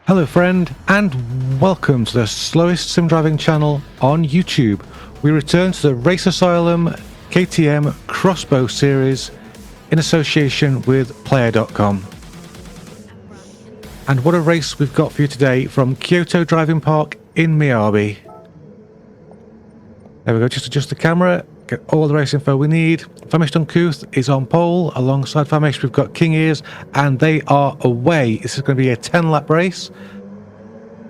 Hello friend, and welcome to the slowest sim driving channel on YouTube. We return to the Race Asylum KTM X-Bow series in association with player.com. And what a race we've got for you today from Kyoto Driving Park in Miyabi. There we go, just adjust the camera, get all the race info we need. Famished Uncouth is on pole. Alongside Famished we've got King Ears, and they are away. This is going to be a 10-lap race.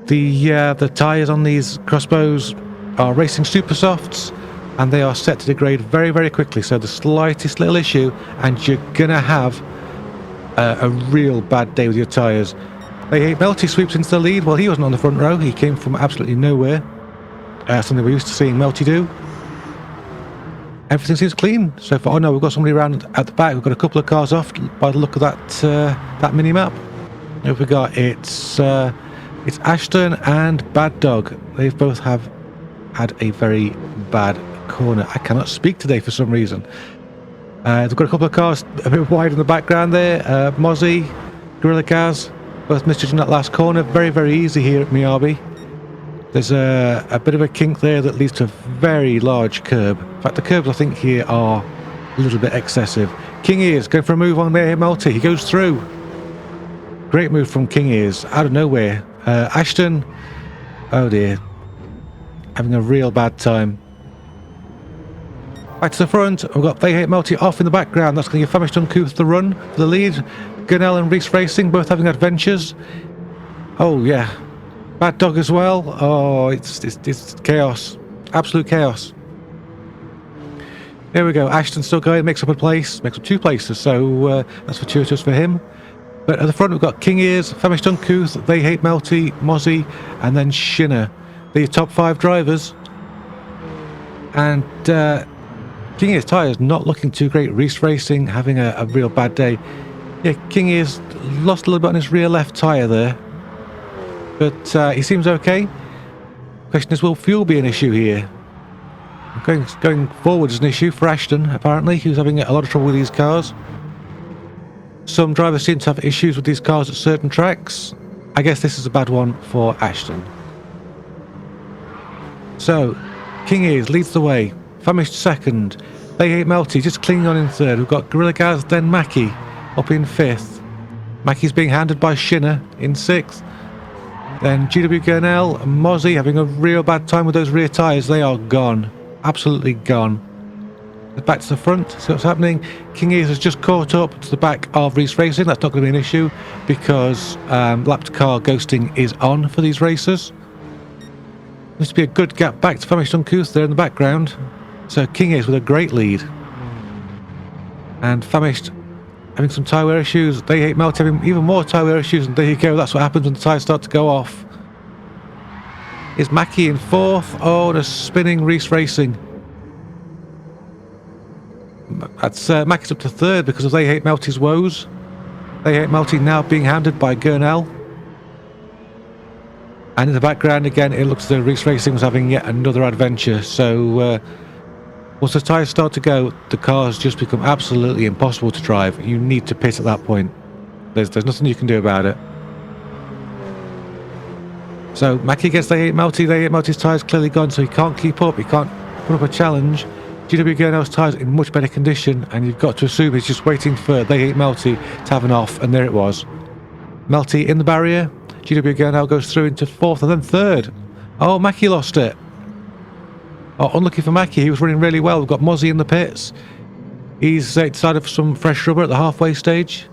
The tyres on these crossbows are racing super softs, and they are set to degrade very, very quickly. So the slightest little issue, and you're going to have a real bad day with your tyres. They hate Melty sweeps into the lead. Well, he wasn't on the front row. He came from absolutely nowhere. Something we're used to seeing Melty do. Everything seems clean so far. Oh no, we've got somebody around at the back. We've got a couple of cars off by the look of that mini map. Who have we got? It's Ashton and Bad Dog. They both have had a very bad corner. I cannot speak today for some reason. They've got a couple of cars a bit wide in the background there. Mozzie, Gorilla Gaz, both misjudging that last corner. Very, very easy here at Miyabi. There's a bit of a kink there that leads to a very large curb. In fact, the curbs I think here are a little bit excessive. King Ears going for a move on there, Melty. He goes through. Great move from King Ears out of nowhere. Ashton, oh dear, having a real bad time. Back to the front, we've got They Hate Melty off in the background. That's going to give Famished Uncouth the run for the lead. Gunnell and Reese Racing both having adventures. Oh yeah. Bad Dog as well. Oh, it's chaos. Absolute chaos. There we go. Ashton still going. Makes up a place. Makes up two places. So that's fortuitous for him. But at the front we've got King Ears, Famished Uncouth, They Hate Melty, Mozzie, and then Shinner. The top 5 drivers. And King Ears tyres not looking too great. Reese Racing having a real bad day. Yeah, King Ears lost a little bit on his rear left tyre there. But he seems okay. Question is, will fuel be an issue here? Going forward is an issue for Ashton, apparently, who's having a lot of trouble with these cars. Some drivers seem to have issues with these cars at certain tracks. I guess this is a bad one for Ashton. So, King Ears leads the way. Famished second. They Hate Melty just clinging on in third. We've got Gorilla Gaz, then Mackie up in 5th. Mackie's being handled by Shinner in 6th. Then GW Gunnell and Mozzie having a real bad time with those rear tyres. They are gone. Absolutely gone. Back to the front. See what's happening. King Ears has just caught up to the back of Reese Racing. That's not going to be an issue because lapped car ghosting is on for these racers. Needs to be a good gap back to Famished Uncouth there in the background. So King Ears with a great lead. And Famished having some tyre wear issues. They Hate Melty having even more tyre wear issues, and there you go. That's what happens when the tyres start to go off. Is Mackie in 4th? Oh, and a spinning Reese Racing. That's Mackie's up to 3rd because of They Hate Melty's woes. They Hate Melty now being handled by Gunnell. And in the background again, it looks as though Reese Racing was having yet another adventure. So once the tyres start to go, the cars just become absolutely impossible to drive. You need to pit at that point. There's nothing you can do about it. So Mackie gets They Hate Melty. They Hate Melty's tyres clearly gone, so he can't keep up. He can't put up a challenge. GW Gunnell's tyres in much better condition, and you've got to assume he's just waiting for They Hate Melty to have an off, and there it was. Melty in the barrier. GW Gunnell goes through into 4th and then 3rd. Oh, Mackie lost it. Oh, unlucky for Mackie, he was running really well. We've got Mozzie in the pits. He's decided for some fresh rubber at the halfway stage.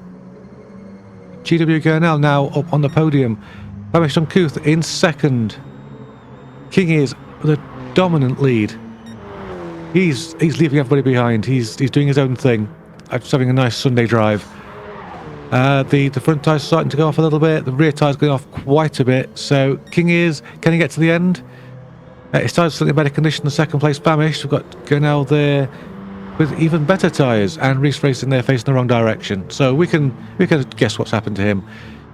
GW Gunnell now up on the podium. Famished Uncouth in 2nd. King Ears with a dominant lead. He's leaving everybody behind. He's doing his own thing. Just having a nice Sunday drive. The front tyre's starting to go off a little bit. The rear tyre's going off quite a bit. So King Ears, can he get to the end? His tyres still in better condition than 2nd place Famished. We've got Gunnell there with even better tyres, and Reese Racing there facing the wrong direction. So we can guess what's happened to him.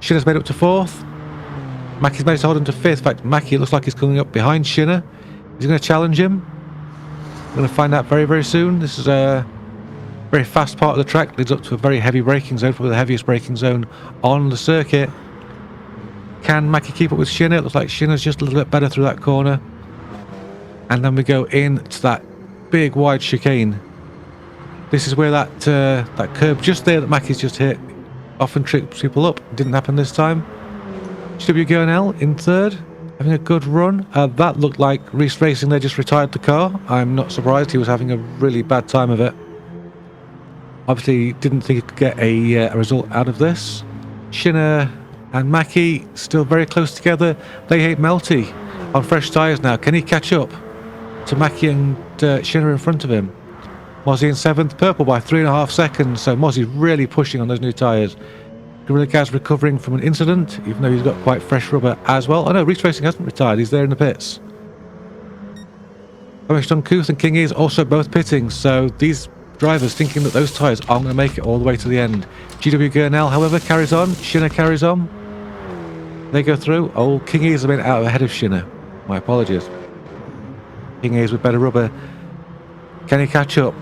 Shinner's made up to 4th. Mackie's managed to hold him to 5th. In fact, Mackie looks like he's coming up behind Shinner. Is he going to challenge him? We're going to find out very, very soon. This is a very fast part of the track. Leads up to a very heavy braking zone, probably the heaviest braking zone on the circuit. Can Mackie keep up with Shinner? It looks like Shinner's just a little bit better through that corner. And then we go into that big wide chicane. This is where that that curb just there that Mackie's just hit often trips people up. Didn't happen this time. GW in third, having a good run. That looked like Reese Racing. They just retired the car. I'm not surprised. He was having a really bad time of it. Obviously didn't think he could get a result out of this. Shinner and Mackie still very close together. They hate Melty on fresh tyres now. Can he catch up to Mackie and Shinner in front of him? Mozzie in 7th, purple by 3.5 seconds, so Mozzie really pushing on those new tyres. Gorilla Gaz recovering from an incident, even though he's got quite fresh rubber as well. Oh no, Reese Racing hasn't retired, he's there in the pits. Uncouth and King is also both pitting, so these drivers thinking that those tyres aren't going to make it all the way to the end. GW Gurnell, however, carries on. Shinner carries on. They go through. Oh, King is a bit out ahead of Shinner. My apologies. King is with better rubber. Can he catch up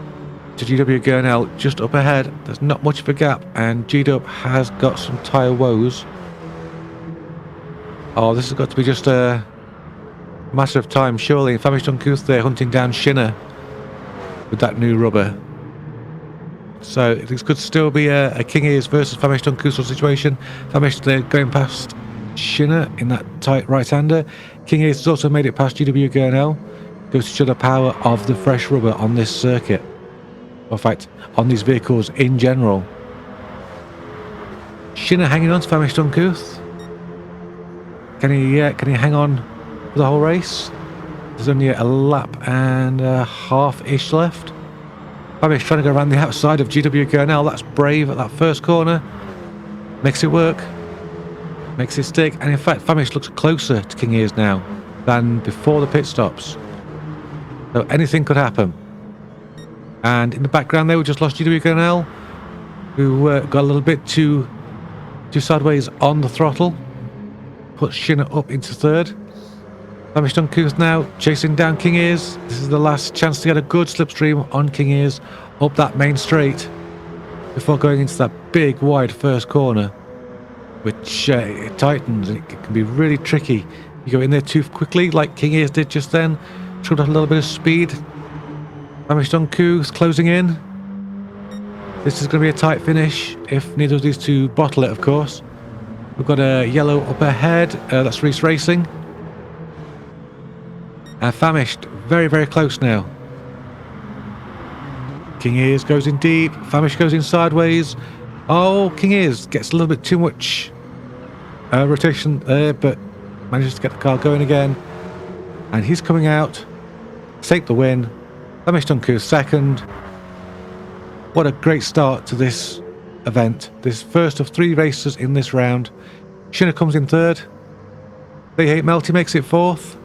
to GW Gurnell just up ahead? There's not much of a gap, and G-Dub has got some tyre woes. Oh, this has got to be just a matter of time, surely. Famished Uncouth there hunting down Shinner with that new rubber. So this could still be a King Ears versus Famished Uncouth situation. Famished there going past Shinner in that tight right-hander. King Ears has also made it past GW Gurnell. Goes to show the power of the fresh rubber on this circuit. In fact, on these vehicles in general. Shinner hanging on to Famished Uncouth. Can he hang on for the whole race? There's only a lap and a half-ish left. Famished trying to go around the outside of GW Gurnell. That's brave at that first corner. Makes it work. Makes it stick. And in fact, Famished looks closer to King Ears now than before the pit stops. So anything could happen. And in the background there, we just lost GW Gurnell, who got a little bit too sideways on the throttle. Puts Shinner up into third. Famished Uncouth now chasing down King Ears. This is the last chance to get a good slipstream on King Ears up that main straight before going into that big wide first corner, which it tightens. It can be really tricky. You go in there too quickly like King Ears did just then. Should have a little bit of speed. Famished Uncouth closing in. This is going to be a tight finish if neither of these two bottle it, of course. We've got a yellow up ahead. That's Reese Racing. And Famished very, very close now. King Ears goes in deep. Famished goes in sideways. Oh, King Ears gets a little bit too much rotation there, but manages to get the car going again. And he's coming out. Take the win. Famished Uncouth second. What a great start to this event. This first of 3 races in this round. Shinner comes in third. They Hate Melty makes it fourth.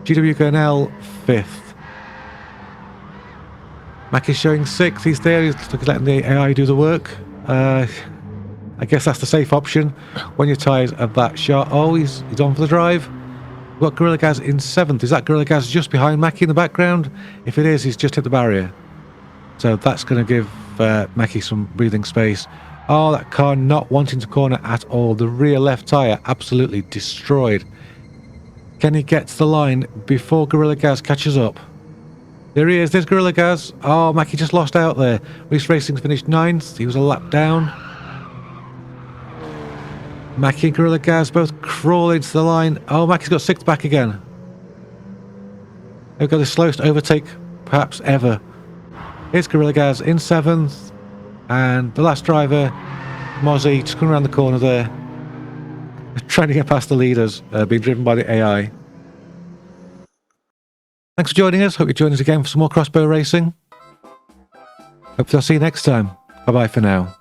GW Gurnell 5th. Mack is showing 6th. He's there. He's letting the AI do the work. I guess that's the safe option when your tyres are that sharp. Oh, he's on for the drive. We've got Gorilla Gaz in 7th. Is that Gorilla Gaz just behind Mackie in the background? If it is, he's just hit the barrier. So that's going to give Mackie some breathing space. Oh, that car not wanting to corner at all. The rear left tyre absolutely destroyed. Can he get to the line before Gorilla Gaz catches up? There he is. There's Gorilla Gaz. Oh, Mackie just lost out there. Reese Racing finished 9th. He was a lap down. Mackie and Gorilla Gaz both crawl into the line. Oh, Mackie's got 6th back again. They've got the slowest overtake perhaps ever. Here's Gorilla Gaz in 7th. And the last driver, Mozzie, just coming around the corner there. Trying to get past the leaders, being driven by the AI. Thanks for joining us. Hope you join us again for some more crossbow racing. Hopefully I'll see you next time. Bye bye for now.